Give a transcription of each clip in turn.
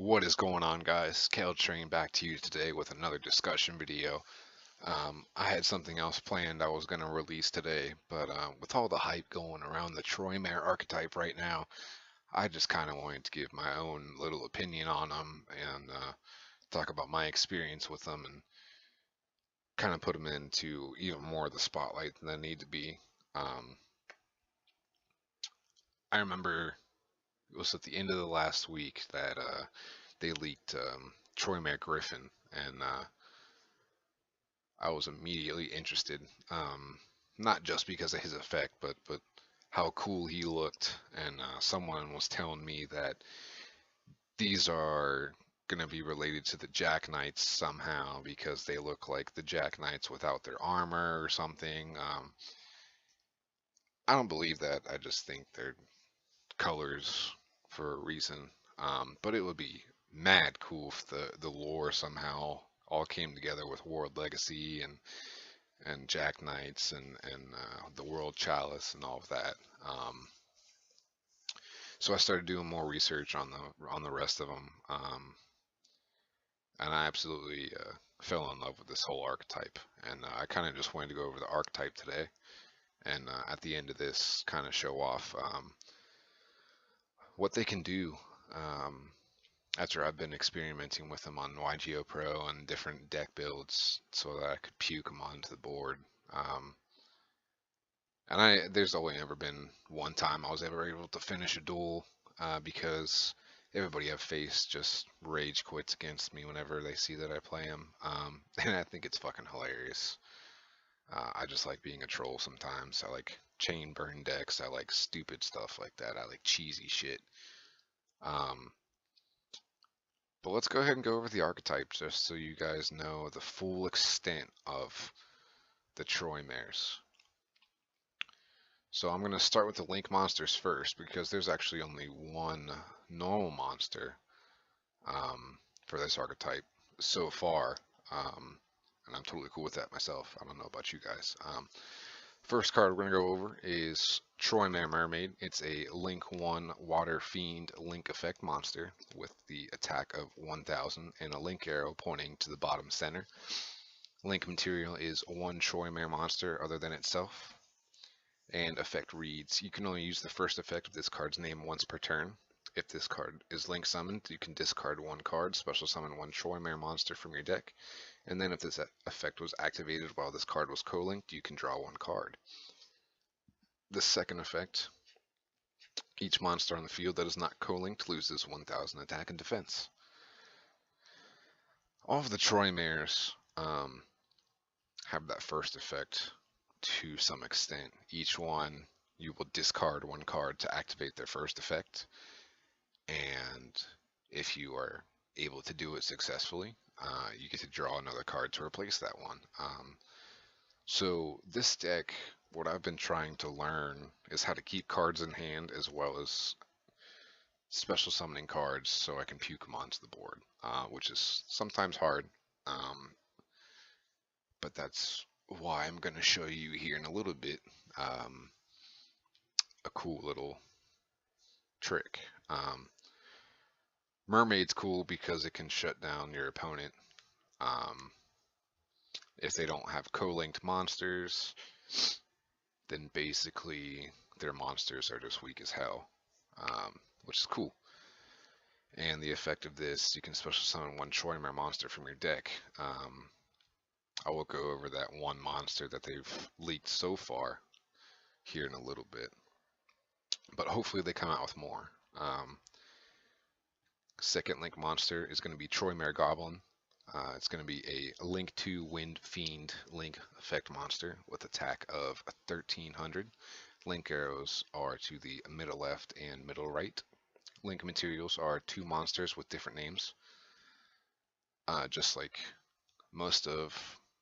What is going on, guys? Koehltrain back to you today with another discussion video. I had something else planned I was going to release today, but with all the hype going around the Troymare archetype right now, I just kind of wanted to give my own little opinion on them and talk about my experience with them and kind of put them into even more of the spotlight than they need to be. Um, I remember it was at the end of the last week that they leaked Troymare Griffin, and I was immediately interested. Not just because of his effect, but how cool he looked. And someone was telling me that these are gonna be related to the Jack Knights somehow because they look like the Jack Knights without their armor or something. I don't believe that. I just think they're colors for a reason. But it would be mad cool if the lore somehow all came together with World Legacy and Jack Knights and the World Chalice and all of that. So I started doing more research on the rest of them, and I absolutely fell in love with this whole archetype. And I kind of just wanted to go over the archetype today, and at the end of this, kind of show off what they can do. Um, After I've been experimenting with them on YGO Pro and different deck builds, so that I could puke them onto the board. Um, And there's only ever been one time I was ever able to finish a duel because everybody I've faced just rage quits against me whenever they see that I play him. And I think it's fucking hilarious. I just like being a troll sometimes. I like chain burn decks. I like stupid stuff like that. I like cheesy shit. Um, but let's go ahead and go over the archetypes just so you guys know the full extent of the Troymares. So I'm going to start with the link monsters first because there's actually only one normal monster for this archetype so far. Um, and I'm totally cool with that myself. I don't know about you guys. First card we're going to go over is Troymare Mermaid. It's a Link 1 Water Fiend Link effect monster with the attack of 1000 and a link arrow pointing to the bottom center. Link material is one Troymare monster other than itself. And effect reads, you can only use the first effect of this card's name once per turn. If this card is link summoned, you can discard one card, special summon one Troymare monster from your deck, and then if this effect was activated while this card was co-linked, you can draw one card. The second effect, each monster on the field that is not co-linked loses 1000 attack and defense. All of the Troymares have that first effect to some extent. Each one, you will discard one card to activate their first effect, and if you are able to do it successfully, you get to draw another card to replace that one. So this deck, what I've been trying to learn is how to keep cards in hand as well as special summoning cards so I can puke them onto the board, which is sometimes hard, but that's why I'm going to show you here in a little bit a cool little trick. Mermaid's cool because it can shut down your opponent if they don't have co-linked monsters. Then basically their monsters are just weak as hell, which is cool. And the effect of this, you can special summon one Troymare monster from your deck. I will go over that one monster that they've leaked so far here in a little bit, but hopefully they come out with more. Second link monster is going to be Troymare Goblin. It's going to be a Link 2 Wind Fiend Link effect monster with attack of 1300. Link arrows are to the middle left and middle right. Link materials are two monsters with different names. Just like most of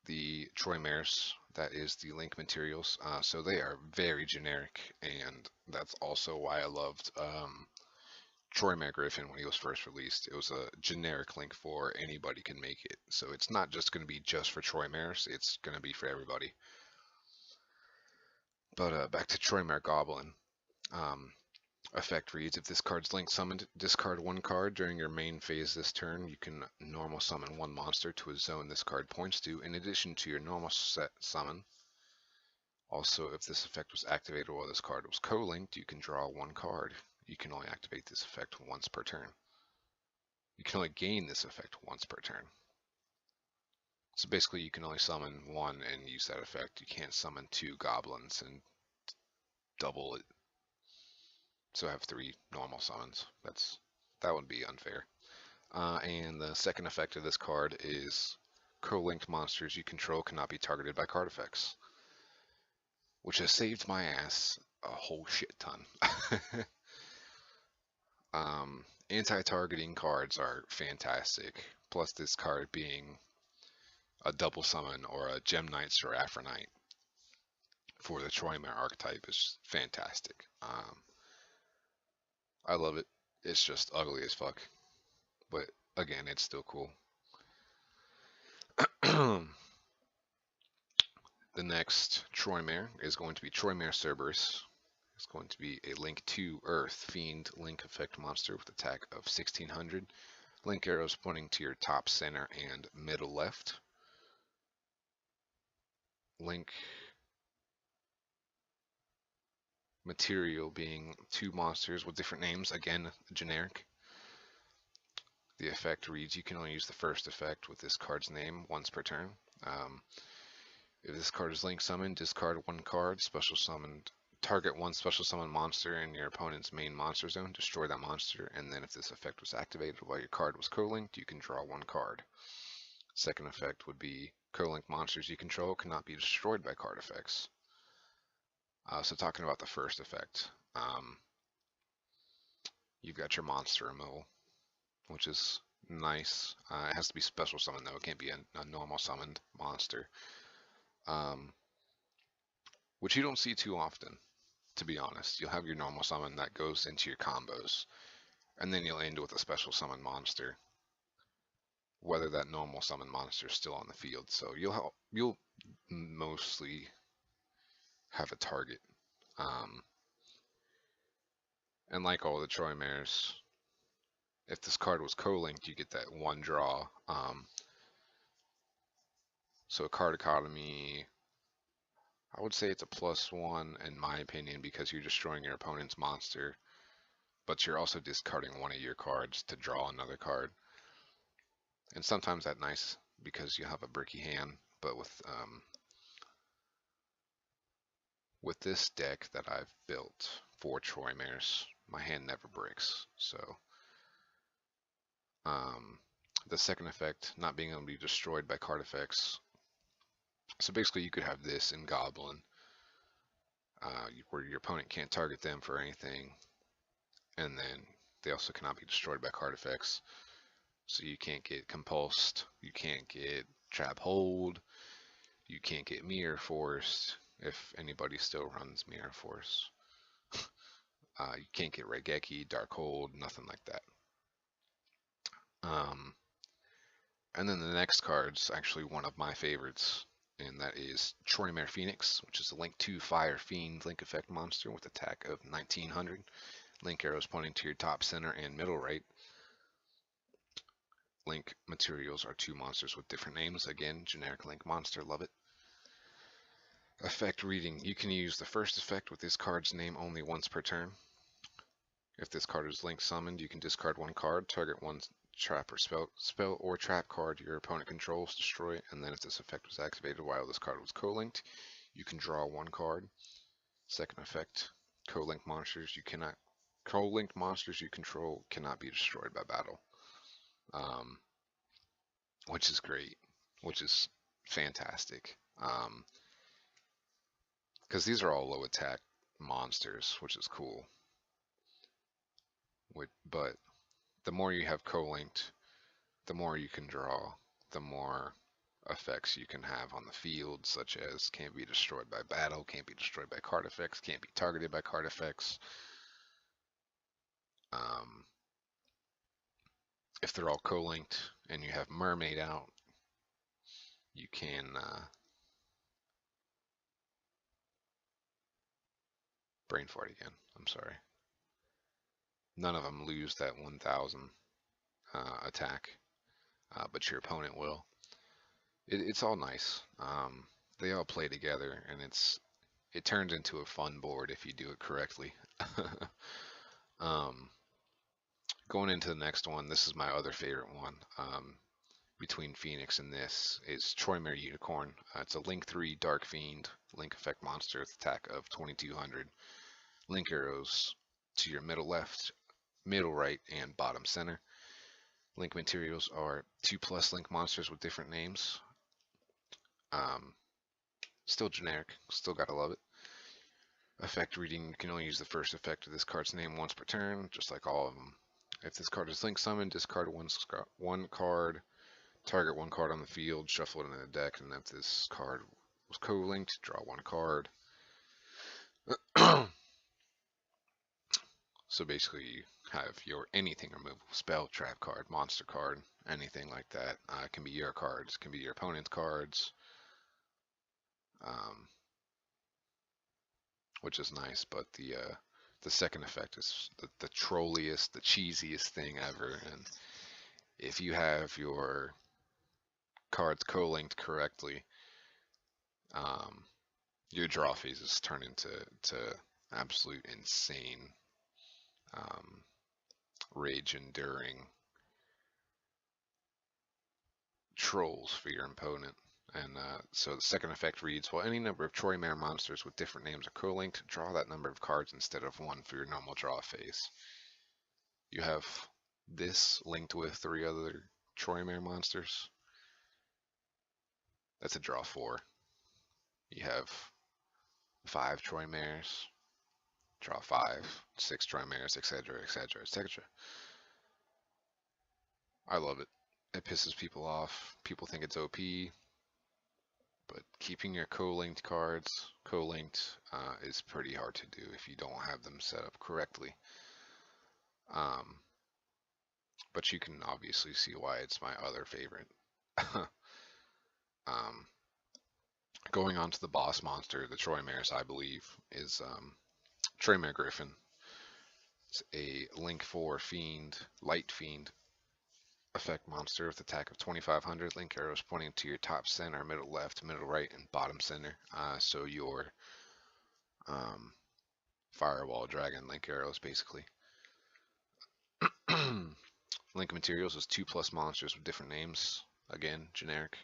the Troymares, that is the link materials. So they are very generic, and that's also why I loved Troymare Griffin when he was first released. It was a generic link for anybody can make it. So it's not just going to be just for Troymares, it's going to be for everybody. But back to Troymare Goblin. Effect reads, if this card's link summoned, discard one card during your main phase this turn. You can normal summon one monster to a zone this card points to, in addition to your normal set summon. Also, if this effect was activated while this card was co-linked, you can draw one card. You can only activate this effect once per turn. You can only gain this effect once per turn. So basically you can only summon one and use that effect. You can't summon two goblins and double it. So have three normal summons. That would be unfair. And the second effect of this card is co-linked monsters you control cannot be targeted by card effects, which has saved my ass a whole shit ton. Anti-targeting cards are fantastic. Plus this card being a double summon or a Gem Knights or Aphronite for the Troymares archetype is fantastic. I love it. It's just ugly as fuck, but again, it's still cool. The next Troymare is going to be Troymare Cerberus. It's going to be a Link 2 Earth Fiend Link effect monster with attack of 1600. Link arrows pointing to your top, center, and middle left. Link material being two monsters with different names, again generic. The effect reads, you can only use the first effect with this card's name once per turn. If this card is link summoned, discard one card, special summoned, target one special summon monster in your opponent's main monster zone, destroy that monster, and then if this effect was activated while your card was co-linked, you can draw one card. Second effect would be co-linked monsters you control cannot be destroyed by card effects. So talking about the first effect, you've got your monster removal, which is nice. It has to be special summon though, it can't be a normal summoned monster. Which you don't see too often, to be honest. You'll have your normal summon that goes into your combos, and then you'll end with a special summon monster, whether that normal summon monster is still on the field. So you'll mostly have a target. And like all the Troymares, if this card was co-linked, you get that one draw. So card economy, I would say it's a +1 in my opinion because you're destroying your opponent's monster, but you're also discarding one of your cards to draw another card. And sometimes that's nice because you have a bricky hand, but with this deck that I've built for Troymares, my hand never breaks. So the second effect, not being able to be destroyed by card effects. So basically you could have this in Goblin, where your opponent can't target them for anything, and then they also cannot be destroyed by card effects. So you can't get Compulsed, you can't get Trap Hold, you can't get Mirror Force, if anybody still runs Mirror Force. You can't get Regeki, Dark Hold, nothing like that. And then the next card's actually one of my favorites, and that is Troymare Phoenix, which is a Link 2 Fire Fiend Link effect monster with attack of 1900. Link arrows pointing to your top, center, and middle right. Link materials are two monsters with different names. Again, generic Link monster, love it. Effect reading, you can use the first effect with this card's name only once per turn. If this card is link summoned, you can discard one card, target one trap or spell or trap card your opponent controls, destroy, and then if this effect was activated while this card was co-linked, you can draw one card. Second effect, co-linked monsters you control cannot be destroyed by battle. Which is great, which is fantastic. Because these are all low attack monsters, which is cool. But the more you have co-linked, the more you can draw, the more effects you can have on the field, such as can't be destroyed by battle, can't be destroyed by card effects, can't be targeted by card effects. If they're all co-linked and you have Mermaid out, you can brain fart again, I'm sorry. none of them lose that 1,000 attack, but your opponent will. It's all nice. They all play together, and it turns into a fun board if you do it correctly. um, Going into the next one, this is my other favorite one. Between Phoenix and this is Troymares Unicorn. It's a Link 3 Dark Fiend, Link effect monster with attack of 2200. Link arrows to your middle left, middle right, and bottom center. Link materials are 2+ Link monsters with different names. Still generic, still gotta love it. Effect reading, you can only use the first effect of this card's name once per turn, just like all of them. If this card is Link summoned, discard one card, target one card on the field, shuffle it into the deck, and if this card was co-linked, draw one card. So basically you have your anything removal, spell, trap card, monster card, anything like that. It can be your cards, can be your opponent's cards, which is nice, but the second effect is the trolliest, the cheesiest thing ever. And if you have your cards co-linked correctly, your draw phases turn into absolute insane, rage-enduring trolls for your opponent. And so the second effect reads, well, any number of Troymares monsters with different names are co-linked. Draw that number of cards instead of one for your normal draw phase. You have this linked with 3 other Troymares monsters. That's a draw 4. You have 5 Troymares, draw 5, 6 Troymares, etc., etc., etc. I love it. It pisses people off. People think it's OP, but keeping your co-linked cards co-linked is pretty hard to do if you don't have them set up correctly. But you can obviously see why it's my other favorite. Going on to the boss monster, the Troymares, I believe, is Troymares Griffin. It's a Link 4 Fiend, Light Fiend effect monster with attack of 2500. Link arrows pointing to your top center, middle left, middle right, and bottom center. So your Firewall Dragon Link arrows, basically. Link materials is 2+ monsters with different names. Again, generic.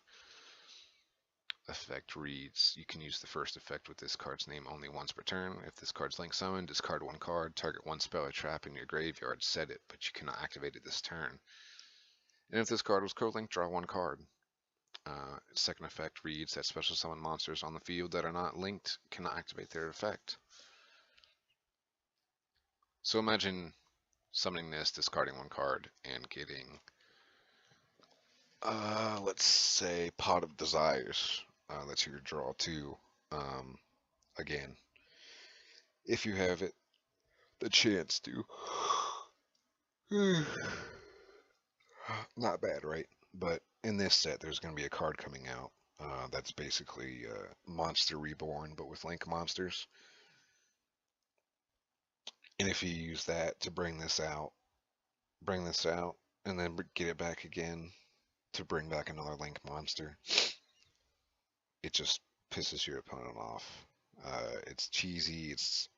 Effect reads, you can use the first effect with this card's name only once per turn. If this card's Link summoned, discard one card, target one spell or trap in your graveyard, set it, but you cannot activate it this turn. And if this card was co-linked, draw one card. Second effect reads that special summon monsters on the field that are not linked cannot activate their effect. So imagine summoning this, discarding one card, and getting, let's say, Pot of Desires. That's your draw 2. Again, if you have it, the chance to. Not bad, right? But in this set, there's going to be a card coming out that's basically Monster Reborn, but with Link monsters. And if you use that to bring this out, and then get it back again to bring back another Link monster, it just pisses your opponent off. It's cheesy. It's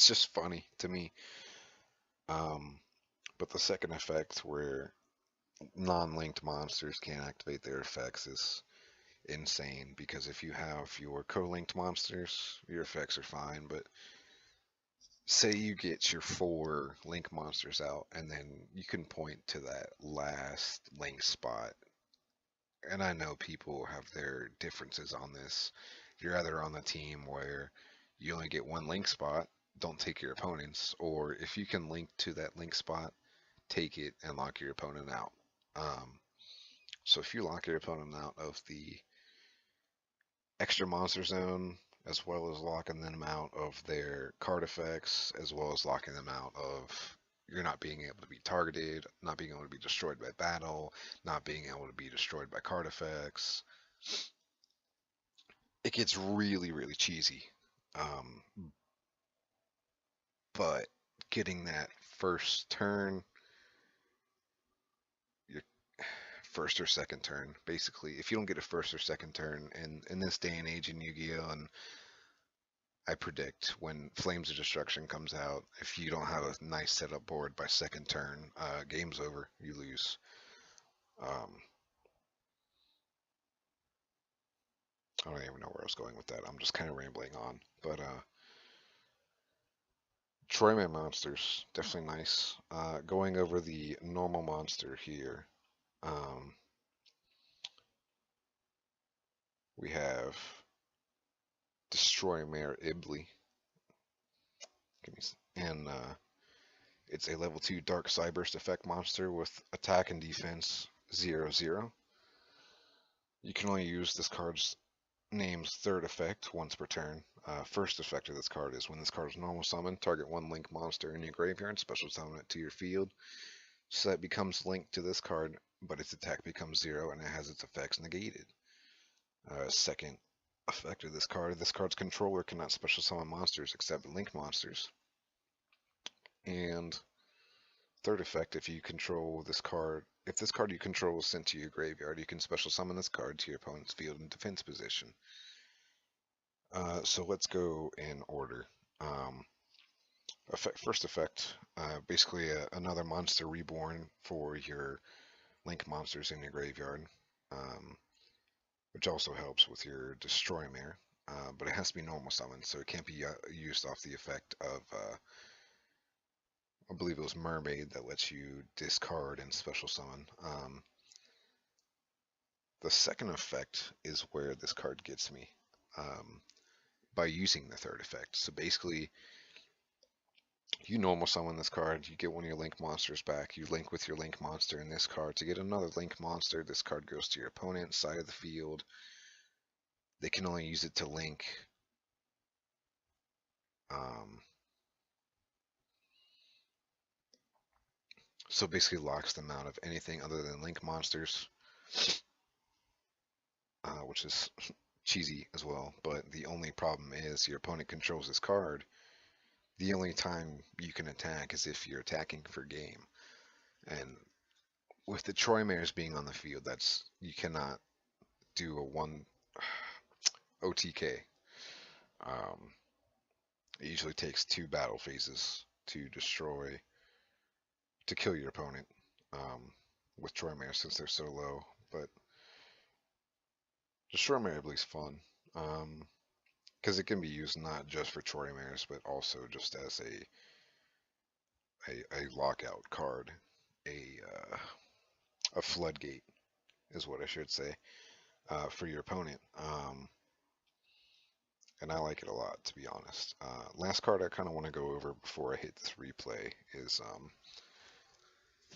just funny to me. But the second effect, where non-linked monsters can't activate their effects, is insane, because if you have your co-linked monsters, your effects are fine, but say you get your 4 link monsters out, and then you can point to that last link spot. And I know people have their differences on this. You're either on the team where you only get 1 link spot, don't take your opponent's, or if you can link to that link spot, take it and lock your opponent out. So if you lock your opponent out of the extra monster zone, as well as locking them out of their card effects, as well as locking them out of you're not being able to be targeted, not being able to be destroyed by battle, not being able to be destroyed by card effects, it gets really, really cheesy. But getting that first turn, your first or second turn, basically. If you don't get a first or second turn, and in this day and age in Yu-Gi-Oh, and I predict when Flames of Destruction comes out, if you don't have a nice setup board by second turn, game's over. You lose. Um, I don't even know where I was going with that. I'm just kind of rambling on. But Troyman monsters, definitely nice. Going over the normal monster here, um, we have Destroymare Ibly. And it's a level 2 Dark Cyburst effect monster with attack and defense 0/0. You can only use this card's name's third effect once per turn. First effect of this card is when this card is normal summon, target one link monster in your graveyard, special summon it to your field. So that becomes linked to this card, but its attack becomes 0 and it has its effects negated. Second effect of this card's controller cannot special summon monsters except link monsters. And third effect, if you control this card, if this card you control is sent to your graveyard, you can special summon this card to your opponent's field in defense position. So let's go in order. First effect, basically another monster reborn for your link monsters in your graveyard, which also helps with your Destroymare, but it has to be normal summon, so it can't be used off the effect of, I believe it was Mermaid that lets you discard and special summon. The second effect is where this card gets me, by using the third effect. So basically, you normal summon this card, you get one of your link monsters back, you link with your link monster in this card to get another link monster. This card goes to your opponent's side of the field. They can only use it to link. So basically locks them out of anything other than link monsters, which is cheesy as well. But the only problem is your opponent controls this card. The only time you can attack is if you're attacking for game. And with the Troymares being on the field, you cannot do a one OTK. It usually takes 2 battle phases to kill your opponent, with Troymares since they're so low. But Destroymare is fun, because it can be used not just for Troymares, but also just as a lockout card, a floodgate is what I should say, for your opponent. And I like it a lot, to be honest. Last card I kind of want to go over before I hit this replay is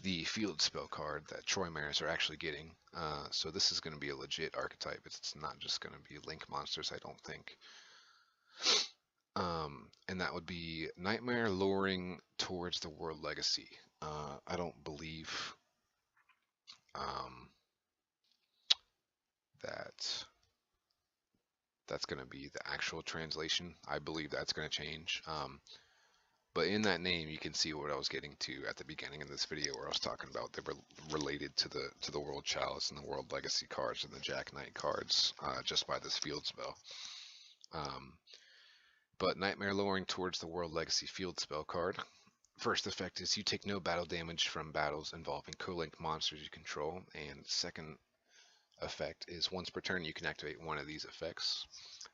the field spell card that Troymares are actually getting. So this is going to be a legit archetype. It's not just going to be link monsters, I don't think. And that would be Nightmare Luring Towards the World Legacy. I don't believe that's going to be the actual translation. I believe that's going to change. But in that name, you can see what I was getting to at the beginning of this video, where I was talking about they were related to the World Chalice and the World Legacy cards and the Jack Knight cards, just by this field spell. But Nightmare Luring Towards the World Legacy field spell card. First effect is you take no battle damage from battles involving co-linked monsters you control, and second effect is once per turn you can activate one of these effects.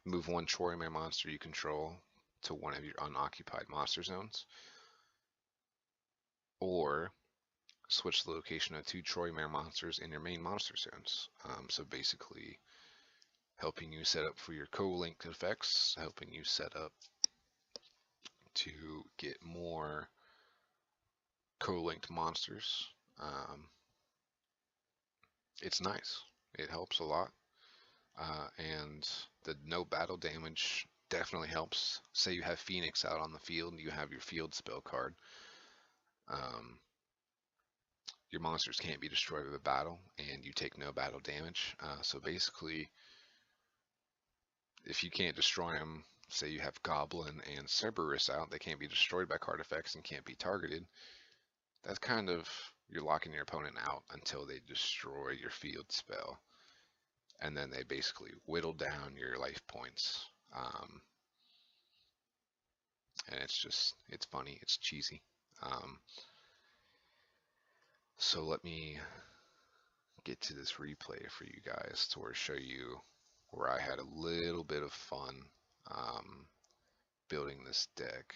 Move one Troymare monster you control to one of your unoccupied monster zones, or switch the location of 2 Troymare monsters in your main monster zones. So basically helping you set up for your co-linked effects, helping you set up to get more co-linked monsters. It's nice. It helps a lot. And the no battle damage definitely helps. Say you have Phoenix out on the field and you have your field spell card. Your monsters can't be destroyed with a battle and you take no battle damage. So basically, if you can't destroy them, say you have Goblin and Cerberus out, they can't be destroyed by card effects and can't be targeted. that's kind of, you're locking your opponent out until they destroy your field spell, and then they basically whittle down your life points. And it's funny, it's cheesy. Um, so let me get to this replay for you guys to show you where I had a little bit of fun building this deck.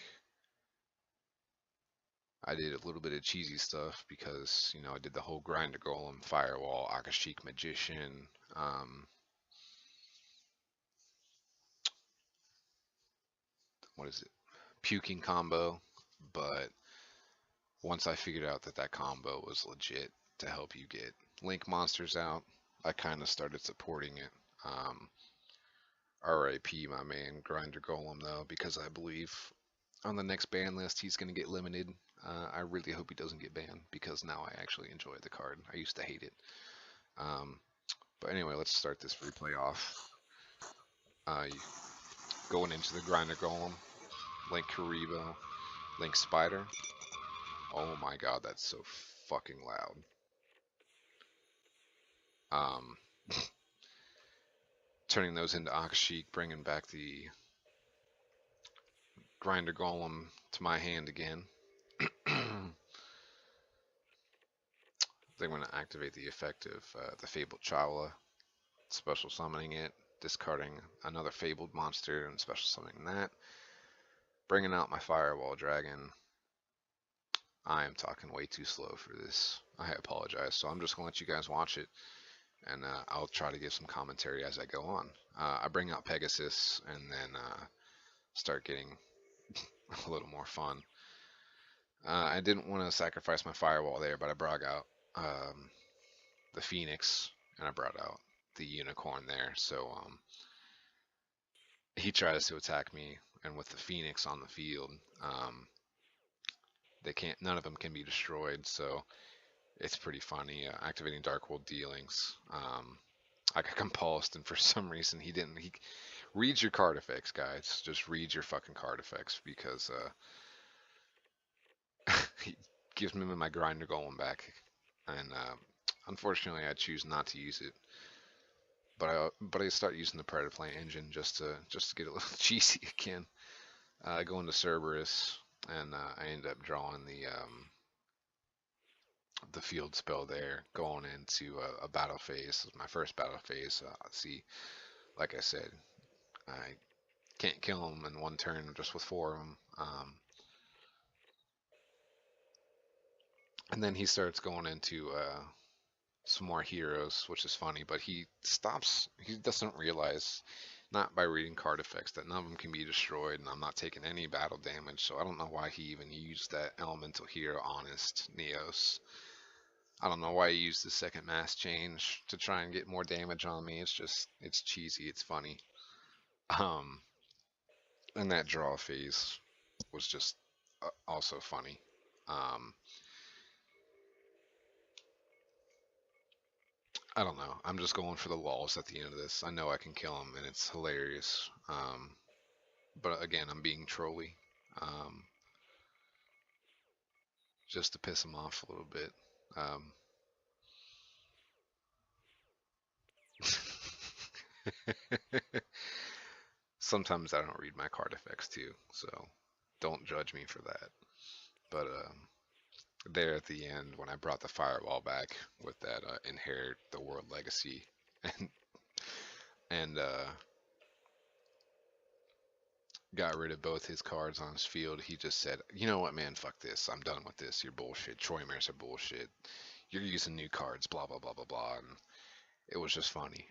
I did a little bit of cheesy stuff because, you know, I did the whole Grinder Golem, Firewall, Akashic Magician, what is it, Puking combo, but once I figured out that that combo was legit to help you get Link monsters out, I kind of started supporting it. RIP my man Grinder Golem though, because I believe on the next ban list he's going to get limited. I really hope he doesn't get banned because now I actually enjoy the card. I used to hate it. But anyway, let's start this replay off. Going into the Grinder Golem, Link Karibo, Link Spider. Oh my god, that's so fucking loud. Turning those into Akashic, bringing back the Grinder Golem to my hand again. Then I'm going to activate the effect of the Fabled Chawla, special summoning it, discarding another Fabled monster and special summoning that. Bringing out my Firewall Dragon. I am talking way too slow for this. I apologize. So I'm just going to let you guys watch it, and I'll try to give some commentary as I go on. I bring out Pegasus and then start getting a little more fun. I didn't want to sacrifice my Firewall there, but I brought out the Phoenix, and I brought out the Unicorn there. So he tries to attack me, and with the Phoenix on the field, they can't. None of them can be destroyed. So it's pretty funny. Activating Darkwold Dealings. I got compulsed, and for some reason he didn't. He reads your card effects, guys. Just read your fucking card effects, because he gives me my Grinder Golem back, and unfortunately I choose not to use it. But I start using the Predator Play engine just to get a little cheesy again. I go into Cerberus, and I end up drawing the field spell there, going into a battle phase. My first battle phase. See, like I said, I can't kill him in one turn just with 4 of them. And then he starts going into some more heroes, which is funny, but he stops. He doesn't realize, not by reading card effects, that none of them can be destroyed, and I'm not taking any battle damage. So I don't know why he even used that elemental hero, Honest Neos. I don't know why he used the second mass change to try and get more damage on me. It's cheesy. It's funny. And that draw phase was just also funny. I don't know. I'm just going for the lulls at the end of this. I know I can kill him, and it's hilarious. But again, I'm being trolly, just to piss him off a little bit. Sometimes I don't read my card effects too, so don't judge me for that. But there at the end, when I brought the Firewall back with that Inherit the World Legacy, and got rid of both his cards on his field, he just said, "You know what, man? Fuck this. I'm done with this. You're bullshit. Troymares are bullshit. You're using new cards. Blah blah blah blah blah." And it was just funny.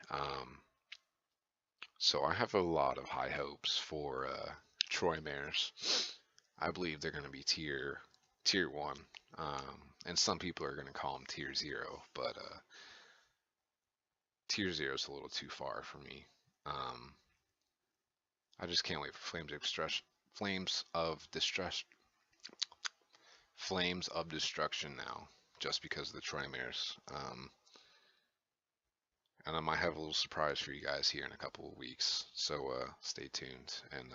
So I have a lot of high hopes for Troymares. I believe they're going to be tier 1, and some people are going to call them tier 0, but tier 0 is a little too far for me. I just can't wait for Flames of Destruction now, just because of the Troymares. And I might have a little surprise for you guys here in a couple of weeks, so stay tuned. And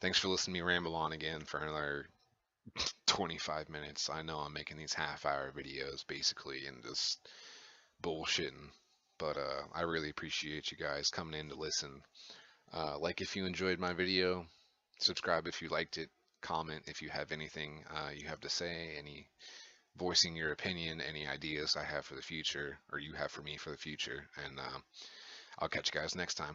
thanks for listening to me ramble on again for another 25 minutes. I know I'm making these half-hour videos basically and just bullshitting, but I really appreciate you guys coming in to listen. Like if you enjoyed my video, subscribe if you liked it, comment if you have anything you have to say, any voicing your opinion, any ideas I have for the future, or you have for me for the future, and I'll catch you guys next time.